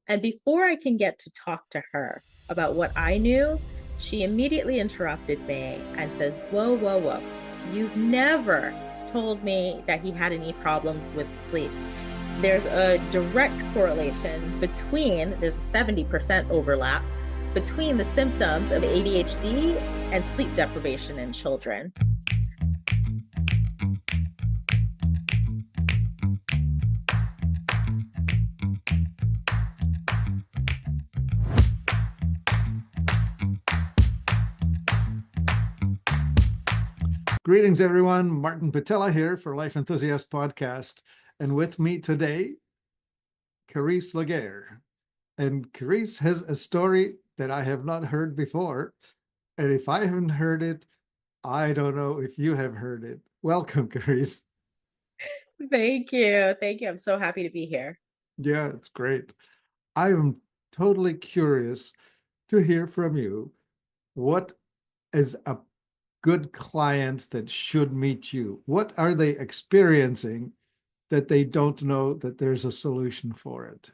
And before I can get to talk to her about what I knew, she immediately interrupted me and says, "Whoa, whoa, whoa. You've never told me that he had any problems with sleep." There's a direct correlation there's a 70% overlap between the symptoms of ADHD and sleep deprivation in children. Greetings, everyone. Martin Pytela here for Life Enthusiast podcast. And with me today, Karese Laguerre. And Karese has a story that I have not heard before. And if I haven't heard it, I don't know if you have heard it. Welcome, Karese. Thank you. Thank you. I'm so happy to be here. Yeah, it's great. I am totally curious to hear from you. What is a good client that should meet you? What are they experiencing that they don't know that there's a solution for it?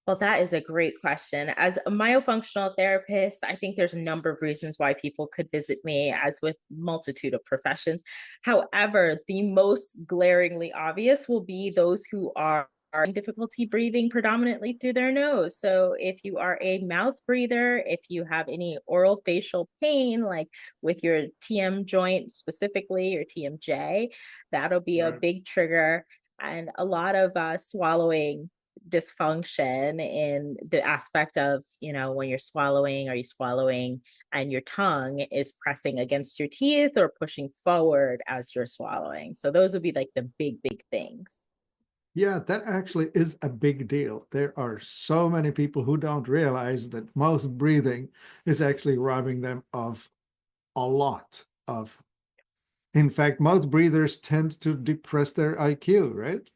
Well, that is a great question. As a myofunctional therapist, I think there's a number of reasons why people could visit me, as with multitude of professions. However, the most glaringly obvious will be those who are having difficulty breathing predominantly through their nose. So if you are a mouth breather, if you have any oral facial pain, like with your TM joint specifically or TMJ, that'll be a Right. big trigger. And a lot of swallowing dysfunction in the aspect of, when you're swallowing, are you swallowing and your tongue is pressing against your teeth or pushing forward as you're swallowing? So those would be like the big things. Yeah, that actually is a big deal. There are so many people who don't realize that mouth breathing is actually robbing them of a lot of. In fact, mouth breathers tend to depress their IQ, right?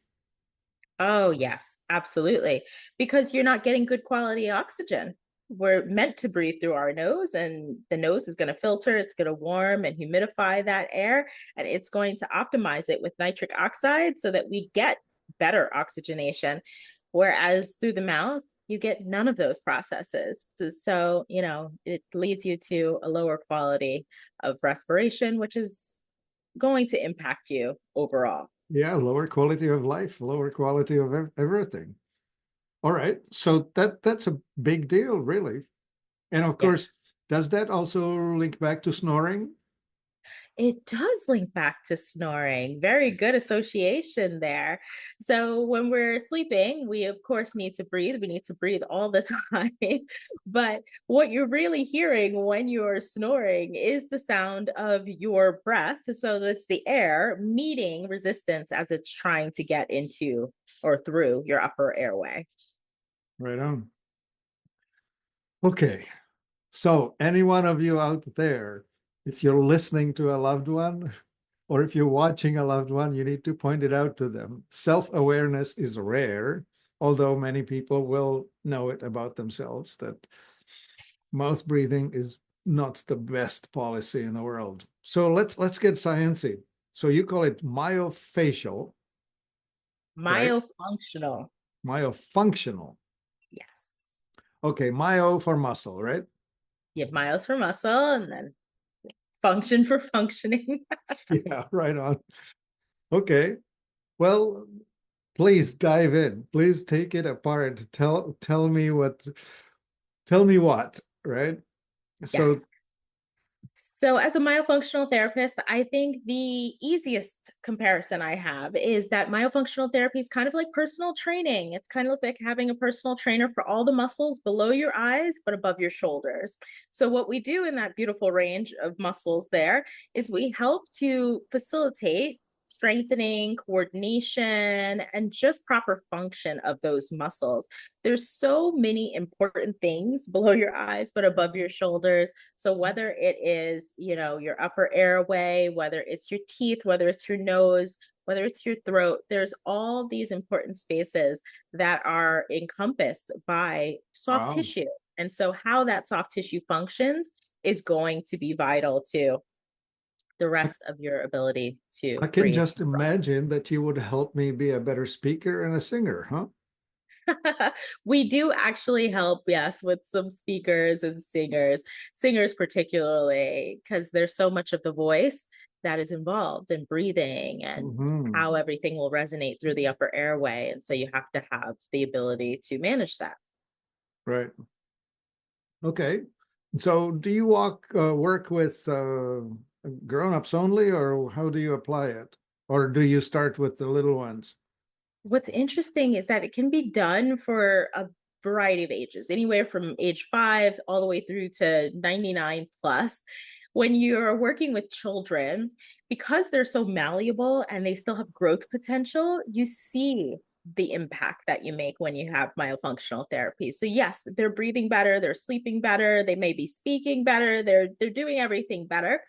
Oh, yes, absolutely. Because you're not getting good quality oxygen. We're meant to breathe through our nose, and the nose is going to filter, it's going to warm and humidify that air, and it's going to optimize it with nitric oxide so that we get better oxygenation. Whereas through the mouth, you get none of those processes. So, it leads you to a lower quality of respiration, which is going to impact you overall. Yeah, lower quality of life, lower quality of everything. All right, so that's a big deal, really. And of Yeah. course, does that also link back to snoring? It does link back to snoring. Very good association there. So, when we're sleeping, we of course need to breathe. We need to breathe all the time. But what you're really hearing when you're snoring is the sound of your breath. So, that's the air meeting resistance as it's trying to get into or through your upper airway. Right on. Okay, so any one of you out there, if you're listening to a loved one or if you're watching a loved one, you need to point it out to them. Self-awareness is rare, although many people will know it about themselves that mouth breathing is not the best policy in the world. So let's get sciencey. So you call it myofacial, right? Myofunctional. Myofunctional. Yes. Okay, myo for muscle, right? You have miles for muscle and then function for functioning. Yeah, right on. Okay. Well, please dive in. Please take it apart. Tell me what, right? So Yes. So, as a myofunctional therapist, I think the easiest comparison I have is that myofunctional therapy is kind of like personal training. It's kind of like having a personal trainer for all the muscles below your eyes, but above your shoulders. So, what we do in that beautiful range of muscles there is we help to facilitate strengthening, coordination, and just proper function of those muscles. There's so many important things below your eyes, but above your shoulders. So whether it is, your upper airway, whether it's your teeth, whether it's your nose, whether it's your throat, there's all these important spaces that are encompassed by soft wow. tissue. And so how that soft tissue functions is going to be vital to the I, rest of your ability to I can breathe. just imagine that you would help me be a better speaker and a singer, huh? We do actually help, yes, with some speakers and singers particularly, because there's so much of the voice that is involved in breathing and Hmm. how everything will resonate through the upper airway. And so you have to have the ability to manage that. Right. Okay. So do you work with grown-ups only, or how do you apply it? Or do you start with the little ones? What's interesting is that it can be done for a variety of ages, anywhere from age 5 all the way through to 99 plus. When you're working with children, because they're so malleable and they still have growth potential, you see the impact that you make when you have myofunctional therapy. So yes, they're breathing better, they're sleeping better, they may be speaking better, they're doing everything better.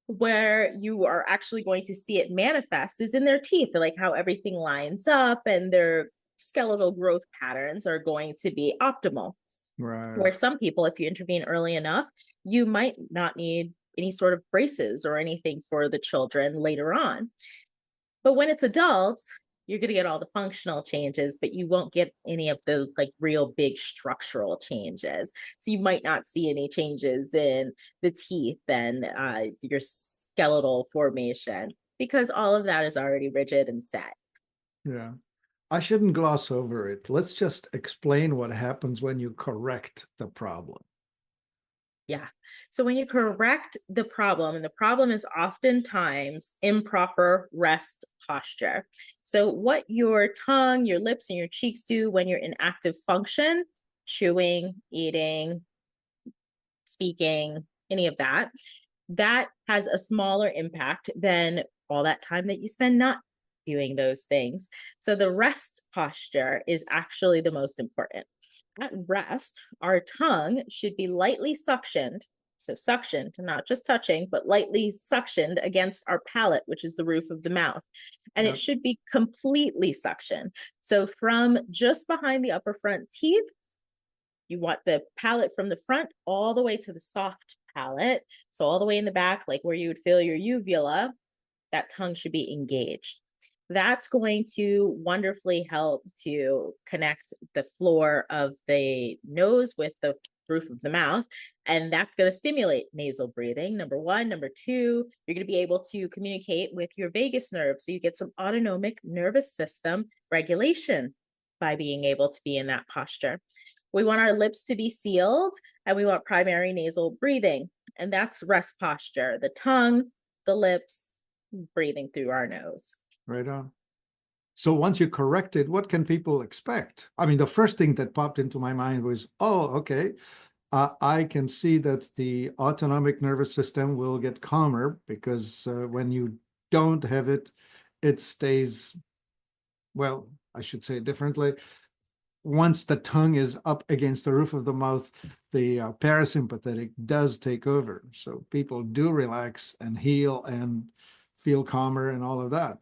Where you are actually going to see it manifest is in their teeth, like how everything lines up and their skeletal growth patterns are going to be optimal. Right. Where some people, if you intervene early enough, you might not need any sort of braces or anything for the children later on. But when it's adults, you're going to get all the functional changes, but you won't get any of the like real big structural changes. So you might not see any changes in the teeth and your skeletal formation because all of that is already rigid and set. Yeah. I shouldn't gloss over it. Let's just explain what happens when you correct the problem. Yeah. So when you correct the problem, and the problem is oftentimes improper rest posture. So, what your tongue, your lips, and your cheeks do when you're in active function, chewing, eating, speaking, any of that, that has a smaller impact than all that time that you spend not doing those things. So, the rest posture is actually the most important. At rest, our tongue should be lightly suctioned. So, suctioned, not just touching, but lightly suctioned against our palate, which is the roof of the mouth. And it Yep. should be completely suctioned. So, from just behind the upper front teeth, you want the palate from the front all the way to the soft palate. So, all the way in the back, like where you would feel your uvula, that tongue should be engaged. That's going to wonderfully help to connect the floor of the nose with the roof of the mouth. And that's going to stimulate nasal breathing. Number one. Number two, you're going to be able to communicate with your vagus nerve. So you get some autonomic nervous system regulation by being able to be in that posture. We want our lips to be sealed and we want primary nasal breathing. And that's rest posture, the tongue, the lips, breathing through our nose. Right on. So once you correct it, what can people expect? I mean, the first thing that popped into my mind was, oh, okay, I can see that the autonomic nervous system will get calmer because when you don't have it, it stays, well, I should say it differently. Once the tongue is up against the roof of the mouth, the parasympathetic does take over. So people do relax and heal and feel calmer and all of that.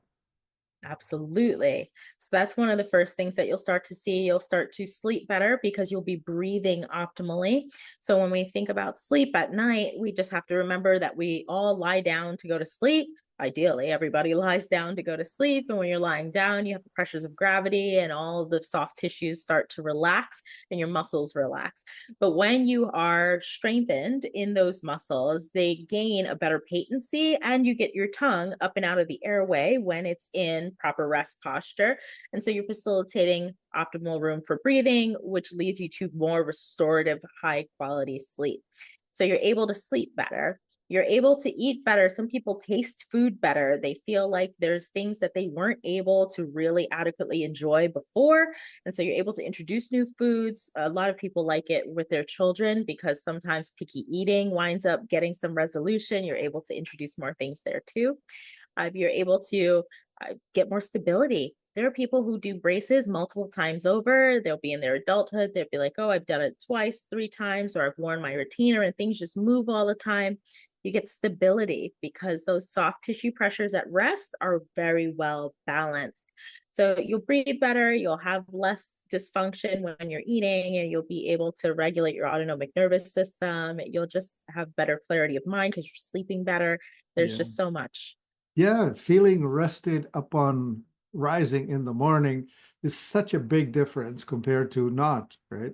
Absolutely. So that's one of the first things that you'll start to see. You'll start to sleep better because you'll be breathing optimally. So when we think about sleep at night, we just have to remember that we all lie down to go to sleep. Ideally, everybody lies down to go to sleep. And when you're lying down, you have the pressures of gravity and all the soft tissues start to relax and your muscles relax. But when you are strengthened in those muscles, they gain a better patency and you get your tongue up and out of the airway when it's in proper rest posture. And so you're facilitating optimal room for breathing, which leads you to more restorative, high quality sleep. So you're able to sleep better. You're able to eat better. Some people taste food better. They feel like there's things that they weren't able to really adequately enjoy before. And so you're able to introduce new foods. A lot of people like it with their children because sometimes picky eating winds up getting some resolution. You're able to introduce more things there too. You're able to get more stability. There are people who do braces multiple times over. They'll be in their adulthood. They'll be like, oh, I've done it twice, 3 times, or I've worn my retainer and things just move all the time. You get stability because those soft tissue pressures at rest are very well balanced. So you'll breathe better, you'll have less dysfunction when you're eating, and you'll be able to regulate your autonomic nervous system. You'll just have better clarity of mind because you're sleeping better. There's Yeah. just so much. Yeah, feeling rested upon rising in the morning is such a big difference compared to not, right?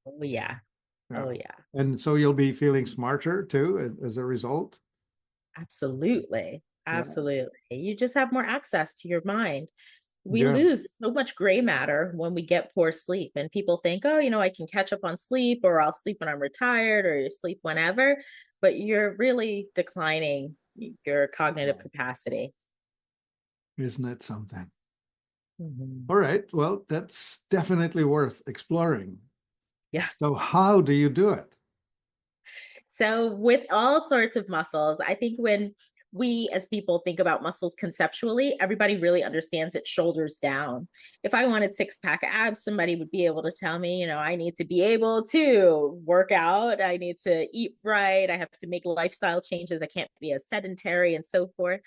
Oh yeah. Yeah. Oh yeah. And so you'll be feeling smarter too as a result. Absolutely. Yeah. Absolutely. You just have more access to your mind. We Yeah. lose so much gray matter when we get poor sleep. And people think, oh, I can catch up on sleep, or I'll sleep when I'm retired, or you sleep whenever. But you're really declining your cognitive Wow. capacity. Isn't it something? Mhm. All right. Well, that's definitely worth exploring. Yeah. So how do you do it? So, with all sorts of muscles, I think when we as people think about muscles conceptually, everybody really understands it shoulders down. If I wanted six pack abs, somebody would be able to tell me, I need to be able to work out, I need to eat right, I have to make lifestyle changes, I can't be as sedentary and so forth.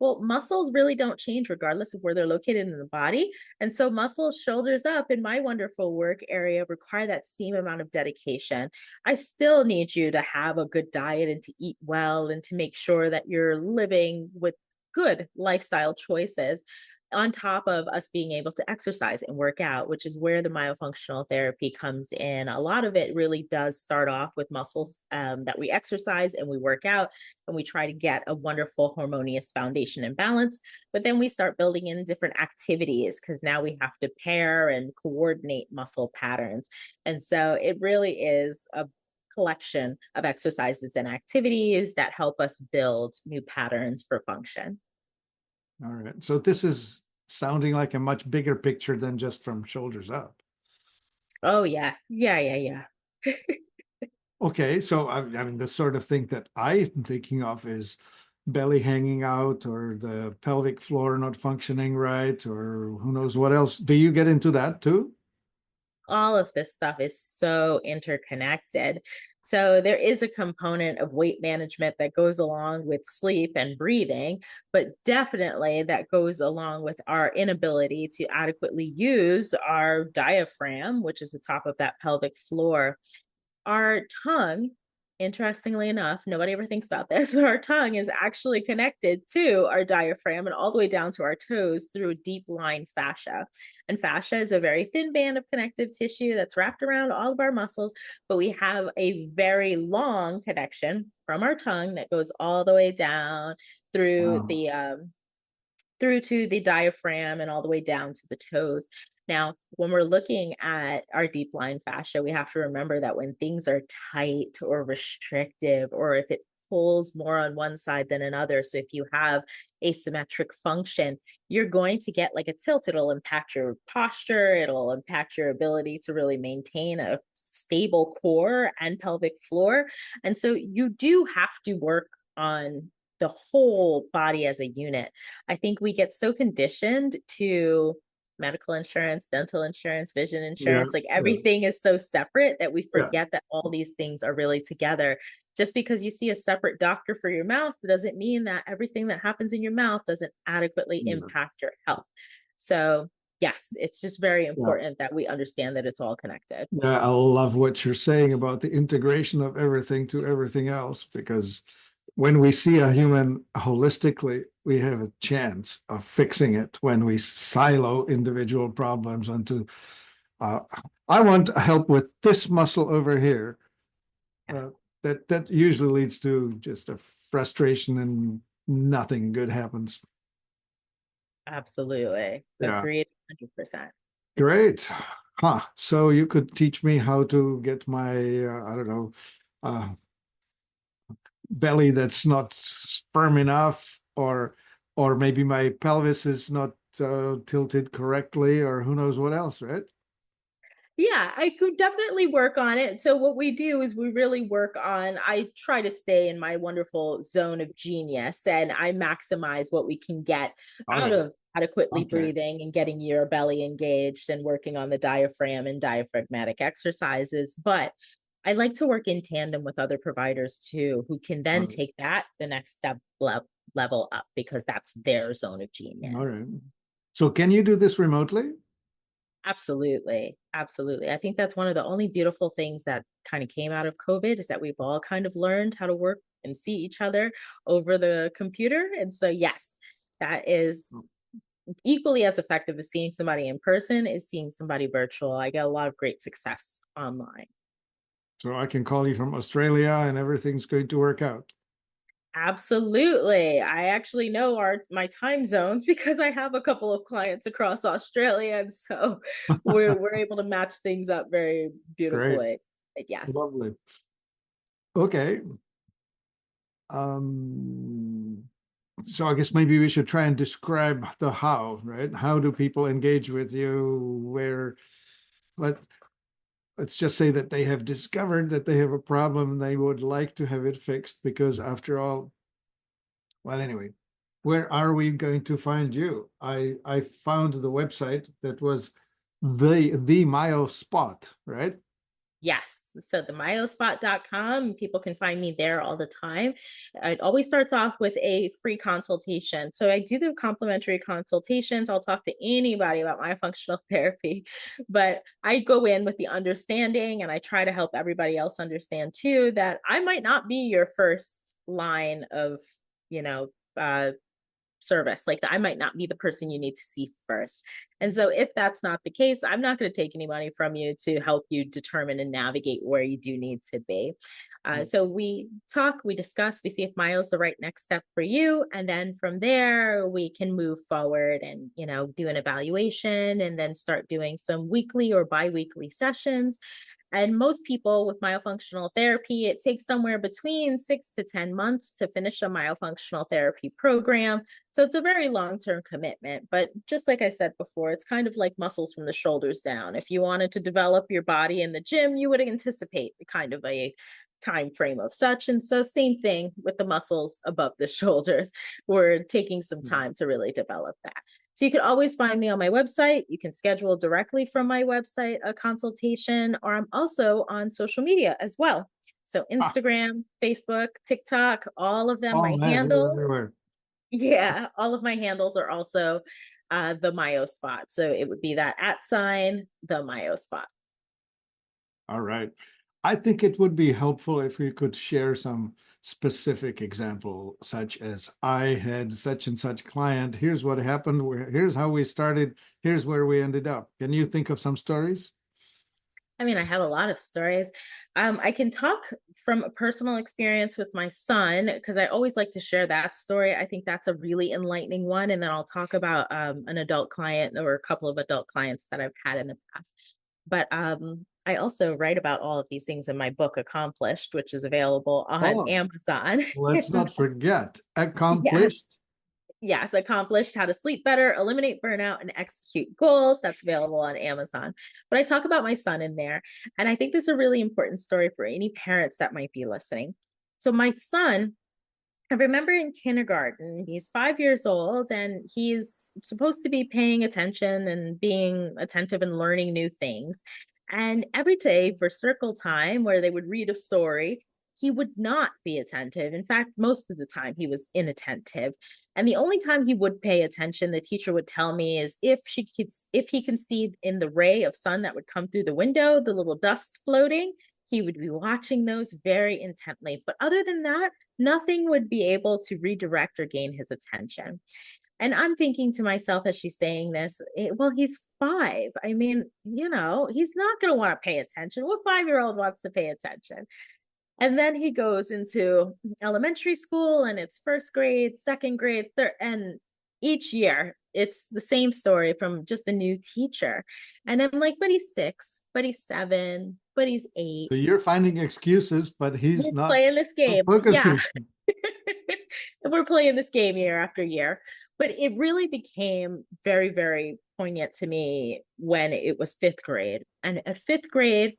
Well, muscles really don't change regardless of where they're located in the body. And so, muscles shoulders up in my wonderful work area require that same amount of dedication. I still need you to have a good diet and to eat well and to make sure that you're living with good lifestyle choices on top of us being able to exercise and work out, which is where the myofunctional therapy comes in. A lot of it really does start off with muscles that we exercise and we work out, and we try to get a wonderful, harmonious foundation and balance. But then we start building in different activities because now we have to pair and coordinate muscle patterns. And so it really is a collection of exercises and activities that help us build new patterns for function. All right. So this is sounding like a much bigger picture than just from shoulders up. Oh, yeah. Yeah, yeah, yeah. Okay, so I mean, the sort of thing that I'm thinking of is belly hanging out or the pelvic floor not functioning right, or who knows what else. Do you get into that too? All of this stuff is so interconnected. So there is a component of weight management that goes along with sleep and breathing, but definitely that goes along with our inability to adequately use our diaphragm, which is the top of that pelvic floor. Our tongue, interestingly enough, nobody ever thinks about this, but our tongue is actually connected to our diaphragm and all the way down to our toes through a deep line fascia. And fascia is a very thin band of connective tissue that's wrapped around all of our muscles, but we have a very long connection from our tongue that goes all the way down through Wow. to the diaphragm and all the way down to the toes. Now, when we're looking at our deep line fascia, we have to remember that when things are tight or restrictive, or if it pulls more on one side than another, so if you have asymmetric function, you're going to get like a tilt. It'll impact your posture, it'll impact your ability to really maintain a stable core and pelvic floor. And so you do have to work on the whole body as a unit. I think we get so conditioned to medical insurance, dental insurance, vision Yeah, insurance, like yeah, everything is so separate that we yeah, forget that all these things are really together. Just because you see a separate doctor for your mouth doesn't mean that everything that happens in your mouth doesn't adequately yeah, impact your health. So, yes, it's just very yeah. important that we understand that it's all connected. Yeah, I love what you're saying about the integration of everything to everything else, because when we see a human holistically, we have a chance of fixing it. When we silo individual problems into, uh, I want help with this muscle over here, Yeah, uh, that usually leads to just a frustration and nothing good happens. absolutely. Yeah, Agreed 100%. great. Huh. So you could teach me how to get my, I don't know, uh, belly that's not firm enough, or maybe my pelvis is not tilted correctly, or who knows what else, right? Yeah, I could definitely work on it. So what we do is we really work on, I try to stay in my wonderful zone of genius and I maximize what we can get All out right. of adequately Okay. breathing and getting your belly engaged and working on the diaphragm and diaphragmatic exercises. But I like to work in tandem with other providers too, who can All then right. take that the next step level up because that's their zone of All genius. right. So can you do this remotely? Absolutely. Absolutely. I think that's one of the only beautiful things that kind of came out of COVID is that we've all kind of learned how to work and see each other over the computer. And so, yes, that is equally as effective as seeing somebody in person is seeing somebody virtual. I get a lot of great success online. So I can call you from Australia and everything's going to work out. Absolutely. I actually know my time zones because I have a couple of clients across Australia, and so we're able to match things up very Great. beautifully. But yes. Lovely. Okay. Um, so I guess maybe we should try and describe the how, right? How do people engage with you? Where let let's just say that they have discovered that they have a problem and they would like to have it fixed because after all, well, anyway, where are we going to find you? I found the website that was the Myo Spot, right? Yes. So the myospot.com, people can find me there all the time. It always starts off with a free consultation. So I do the complimentary consultations. I'll talk to anybody about myofunctional therapy, but I go in with the understanding and I try to help everybody else understand too that I might not be your first line of, you know, service. Like I might not be the person you need to see first. And so if that's not the case, I'm not going to take any money from you to help you determine and navigate where you do need to be. So we talk, we discuss, we see if Myo's the right next step for you. And then from there, we can move forward and, do an evaluation and then start doing some weekly or bi-weekly sessions. And most people with myofunctional therapy, it takes somewhere between 6 to 10 months to finish a myofunctional therapy program. So it's a very long term commitment. But just like I said before, it's kind of like muscles from the shoulders down. If you wanted to develop your body in the gym, you would anticipate the kind of a time frame of such. And so, same thing with the muscles above the shoulders. We're taking some time to really develop that. So you can always find me on my website. You can schedule directly from my website a consultation, or I'm also on social media as well. So Ah, Instagram, Facebook, TikTok, all of them, oh my man, you're handles. everywhere. Yeah, all of my handles are also the Myo Spot. So it would be that @ the Myo Spot. All right. I think it would be helpful if we could share some specific example, such as I had such and such client. Here's what happened. Here's how we started. Here's where we ended up. Can you think of some stories? I mean, I have a lot of stories. I can talk from a personal experience with my son because I always like to share that story. I think that's a really enlightening one. And then I'll talk about an adult client or a couple of adult clients that I've had in the past. But I also write about all of these things in my book, Accomplished, which is available on Oh, Amazon. let's not forget Yes. accomplished. Yes, Accomplished How to Sleep Better, Eliminate Burnout, and Execute Goals. That's available on Amazon. But I talk about my son in there. And I think this is a really important story for any parents that might be listening. So, my son, I remember in kindergarten, he's 5 years old and he's supposed to be paying attention and being attentive and learning new things. And every day for circle time, where they would read a story, he would not be attentive. In fact, most of the time he was inattentive. And the only time he would pay attention, the teacher would tell me, is if he can see in the ray of sun that would come through the window, the little dust floating, he would be watching those very intently. But other than that, nothing would be able to redirect or gain his attention. And I'm thinking to myself as she's saying this, well, he's 5. I mean, he's not going to want to pay attention. What 5-year-old wants to pay attention? And then he goes into elementary school and it's first grade, second grade, third, and each year it's the same story from just a new teacher. And I'm like, but he's 6, but he's 7, but he's 8. So you're finding excuses, but he's We're not playing this game. Yeah. focusing. We're playing this game year after year. But it really became very, very poignant to me when it was fifth grade. And at fifth grade,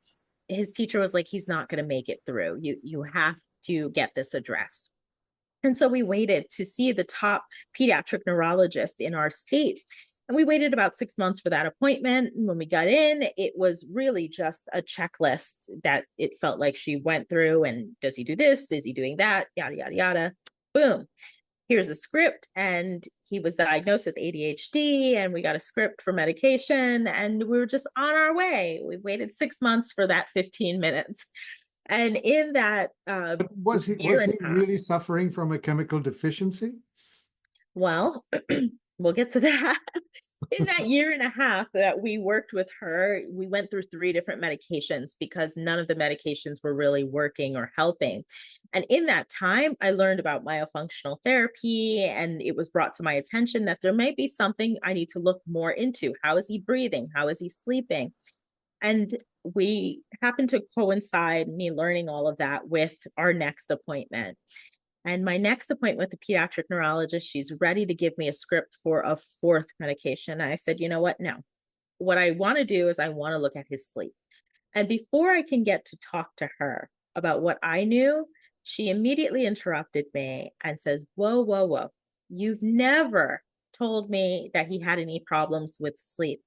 his teacher was like, he's not going to make it through. You have to get this addressed. And so we waited to see the top pediatric neurologist in our state. And we waited about 6 months for that appointment. And when we got in, it was really just a checklist that it felt like she went through. And does he do this? Is he doing that? Yada, yada, yada. Boom. Here's a script. And he was diagnosed with ADHD. And we got a script for medication. And we were just on our way. We waited 6 months for that 15 minutes. And in that But was he year was and he a half, really suffering from a chemical deficiency? well, we'll get to that. In that year and a half that we worked with her, we went through 3 different medications because none of the medications were really working or helping. And in that time, I learned about myofunctional therapy, and it was brought to my attention that there might be something I need to look more into. How is he breathing? How is he sleeping? And we happened to coincide me learning all of that with our next appointment. And my next appointment with the pediatric neurologist, she's ready to give me a script for a 4th medication. And I said, you know what? No. What I want to do is I want to look at his sleep. And before I can get to talk to her about what I knew, she immediately interrupted me and says, whoa, whoa, whoa. You've never told me that he had any problems with sleep.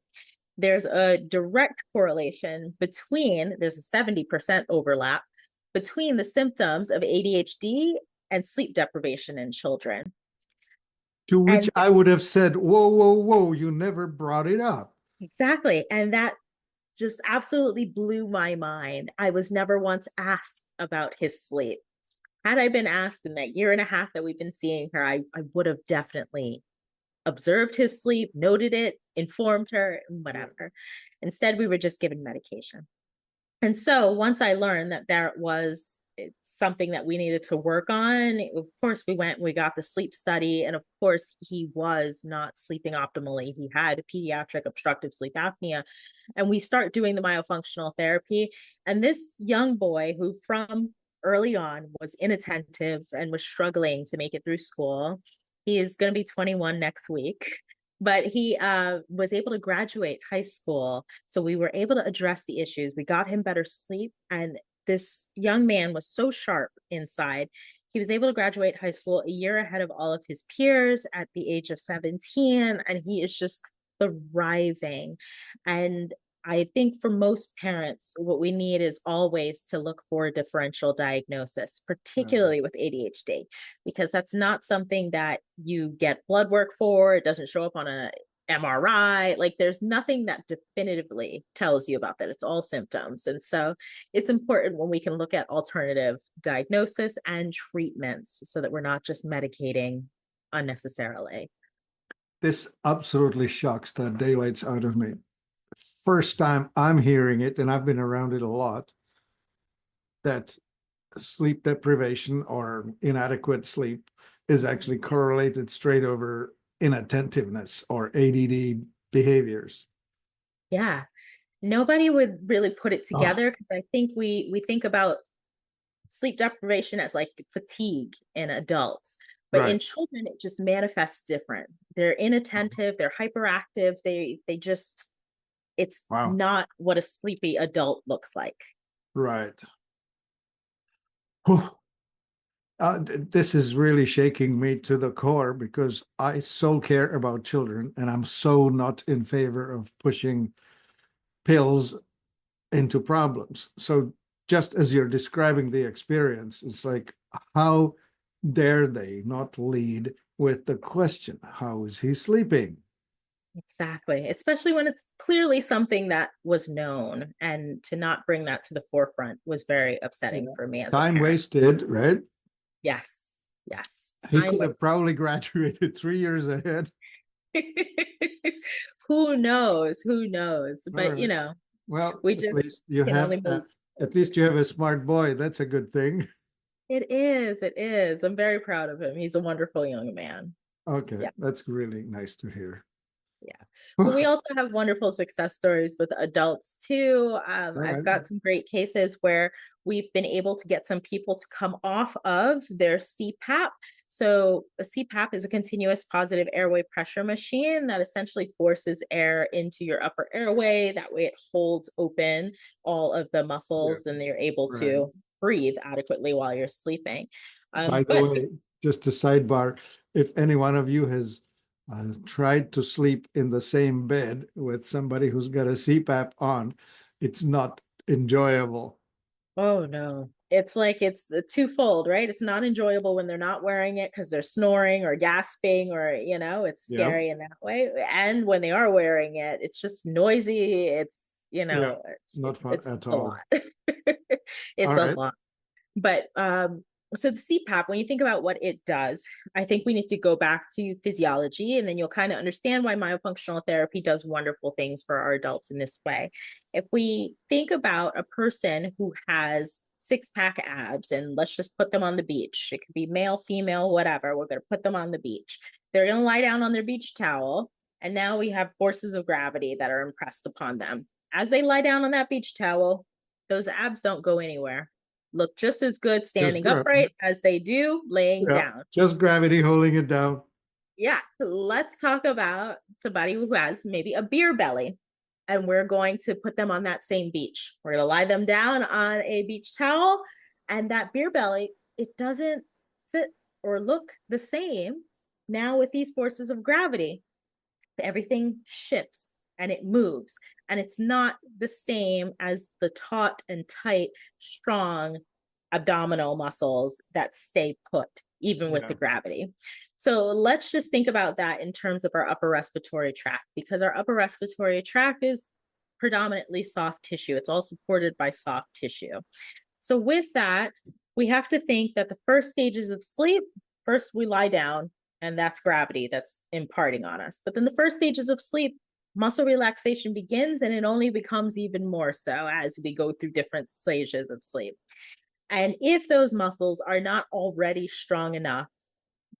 There's a direct correlation between, there's a 70% overlap between the symptoms of ADHD and sleep deprivation in children. To which And I would have said, whoa, whoa, whoa, you never brought it up. exactly. And that just absolutely blew my mind. I was never once asked about his sleep. Had I been asked in that year and a half that we've been seeing her, I would have definitely observed his sleep, noted it, informed her, Yeah. whatever. Instead, we were just given medication. And so once I learned that there was something that we needed to work on, of course, we went, we got the sleep study. And of course, he was not sleeping optimally. He had pediatric obstructive sleep apnea. And we start doing the myofunctional therapy. And this young boy who from early on was inattentive and was struggling to make it through school, he is going to be 21 next week. But he was able to graduate high school. So we were able to address the issues. We got him better sleep. And this young man was so sharp inside. He was able to graduate high school a year ahead of all of his peers at the age of 17. And he is just thriving. And I think for most parents, what we need is always to look for a differential diagnosis, particularly with ADHD, because that's not something that you get blood work for. It doesn't show up on a MRI. Like there's nothing that definitively tells you about that. It's all symptoms. And so it's important when we can look at alternative diagnosis and treatments so that we're not just medicating unnecessarily. This absolutely shocks the daylights out of me. First time I'm hearing it, and I've been around it a lot, that sleep deprivation or inadequate sleep is actually correlated straight over inattentiveness or ADD behaviors. Yeah. Nobody would really put it Oh, together because I think we think about sleep deprivation as like fatigue in adults, but in right. children it just manifests different. They're inattentive, they're hyperactive, they just it's Wow. not what a sleepy adult looks like. Right. Whew. This is really shaking me to the core because I so care about children and I'm so not in favor of pushing pills into problems. So just as you're describing the experience, it's like, how dare they not lead with the question, how is he sleeping? Exactly, especially when it's clearly something that was known, and to not bring that to the forefront was very upsetting Yeah. for me as a Time parent. wasted, right? Yes, yes, He time could have was. probably graduated 3 years ahead. Who knows? Who knows? All But right. Well, we just can only move at forward. least you have a smart boy. That's a good thing. It is, it is. I'm very proud of him. He's a wonderful young man. Okay, Yeah. that's really nice to hear. Yeah. But we All also have wonderful success stories with adults too. I've right. got some great cases where we've been able to get some people to come off of their CPAP. So, a CPAP is a continuous positive airway pressure machine that essentially forces air into your upper airway. That way, it holds open all of the Yeah, muscles and you're able right. to breathe adequately while you're sleeping. By the But way, just a sidebar, if any one of you has tried to sleep in the same bed with somebody who's got a CPAP on, it's not enjoyable. oh no. It's like it's a twofold, right? It's not enjoyable when they're not wearing it because they're snoring or gasping or, it's Yeah, scary in that way. And when they are wearing it, it's just noisy. It's, yeah, not fun it's at a all. lot. All It's a right. lot. But So the CPAP, when you think about what it does, I think we need to go back to physiology, and then you'll kind of understand why myofunctional therapy does wonderful things for our adults in this way. If we think about a person who has six-pack abs, and let's just put them on the beach, it could be male, female, whatever, we're going to put them on the beach. They're going to lie down on their beach towel, and now we have forces of gravity that are impressed upon them. As they lie down on that beach towel, those abs don't go anywhere, look just as good Just standing upright as they do laying yeah, down. just gravity holding it down. Yeah, let's talk about somebody who has maybe a beer belly, and we're going to put them on that same beach. We're going to lie them down on a beach towel, and that beer belly, it doesn't sit or look the same now with these forces of gravity. Everything shifts and it moves, and it's not the same as the taut and tight, strong abdominal muscles that stay put even with Yeah. the gravity. So let's just think about that in terms of our upper respiratory tract, because our upper respiratory tract is predominantly soft tissue. It's all supported by soft tissue. So with that, we have to think that the first stages of sleep, first we lie down, and that's gravity that's imparting on us. But then the first stages of sleep, muscle relaxation begins, and it only becomes even more so as we go through different stages of sleep. And if those muscles are not already strong enough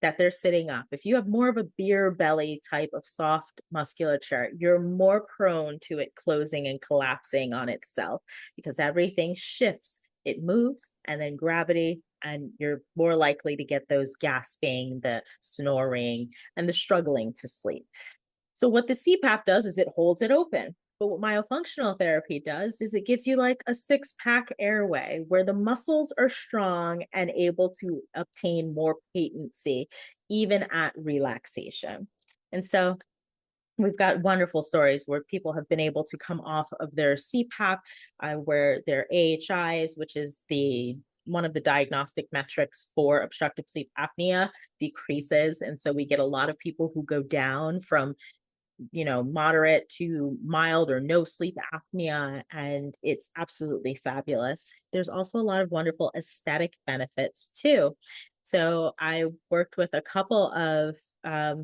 that they're sitting up, if you have more of a beer belly type of soft musculature, you're more prone to it closing and collapsing on itself because everything shifts, it moves, and then gravity, and you're more likely to get those gasping, the snoring, and the struggling to sleep. So what the CPAP does is it holds it open. But what myofunctional therapy does is it gives you like a six-pack airway where the muscles are strong and able to obtain more patency even at relaxation. And so we've got wonderful stories where people have been able to come off of their CPAP, where their AHIs, which is the one of the diagnostic metrics for obstructive sleep apnea, decreases. And so we get a lot of people who go down from moderate to mild or no sleep apnea, and it's absolutely fabulous. There's also a lot of wonderful aesthetic benefits too. So I worked with a couple of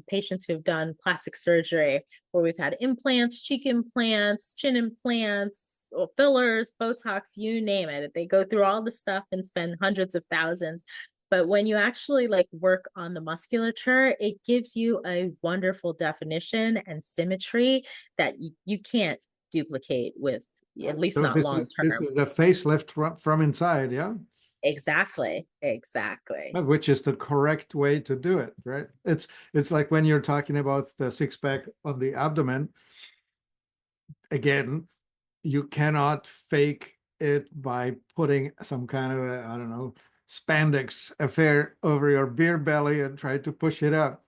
patients who've done plastic surgery where we've had implants, cheek implants, chin implants, fillers, Botox, you name it. They go through all the stuff and spend hundreds of thousands. But when you actually like work on the musculature, it gives you a wonderful definition and symmetry that you can't duplicate with, at least So not this long is this term. is the facelift from inside, yeah? Exactly. Exactly. Which is the correct way to do it, right? It's like when you're talking about the six pack on the abdomen, again, you cannot fake it by putting some kind of I don't know, spandex affair over your beer belly and try to push it up.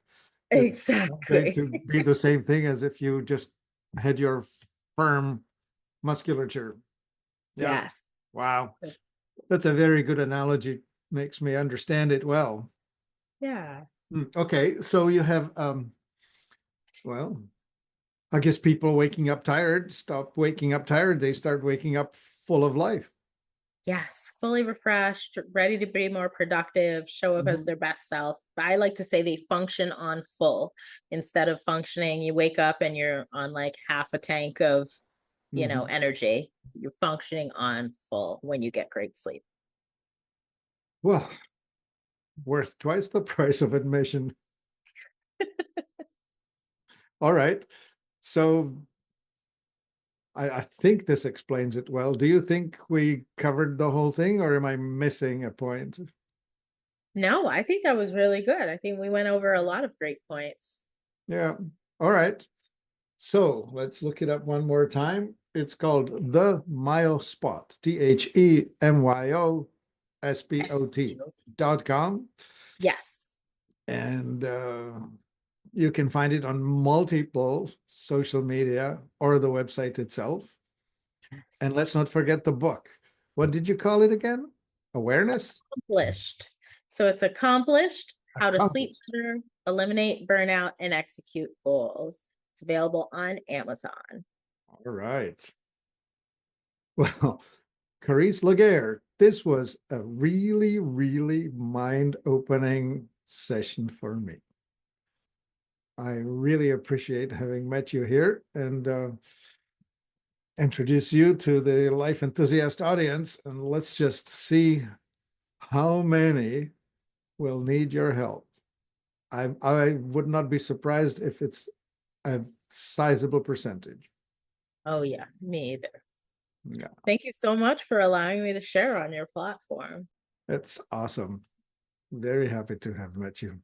It's not going Exactly. to be the same thing as if you just had your firm musculature. Yeah. Yes. Wow. That's a very good analogy. Makes me understand it well. Yeah. Okay, so you have well, I guess people waking up tired stop waking up tired. They start waking up full of life. Yes, fully refreshed, ready to be more productive, show up as Mhm. their best self. I like to say they function on full instead of functioning. You wake up and you're on like half a tank of, Mhm. energy. You're functioning on full when you get great sleep. Well, worth twice the price of admission. All right. So I think this explains it well. Do you think we covered the whole thing, or am I missing a point? No, I think that was really good. I think we went over a lot of great points. Yeah. All right. So let's look it up one more time. It's called the Myospot, TheMyoSpot.com. Yes. And you can find it on multiple social media or the website itself. And let's not forget the book. What did you call it again? Awareness? Accomplished. So it's accomplished how to sleep Accomplished. better, eliminate burnout, and execute goals. It's available on Amazon. All right. Well, Karese Laguerre, this was a really, really mind-opening session for me. I really appreciate having met you here and introduce you to the Life Enthusiast audience. And let's just see how many will need your help. I would not be surprised if it's a sizable percentage. Oh, yeah, me either. Yeah, Thank you so much for allowing me to share on your platform. it's awesome. Very happy to have met you.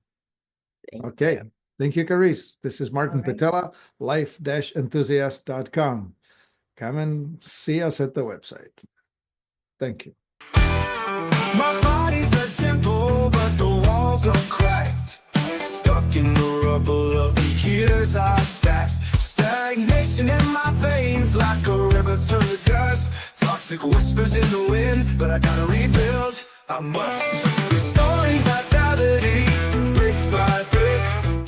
Thank Okay. you. Thank you, Karese. This is Martin All right. Pytela, life-enthusiast.com. Come and see us at the website. Thank you. My body's a temple, but the walls are cracked. Stuck in the rubble of the years I've stacked. Stagnation in my veins like a river turned to dust. Toxic whispers in the wind, but I gotta rebuild. I must.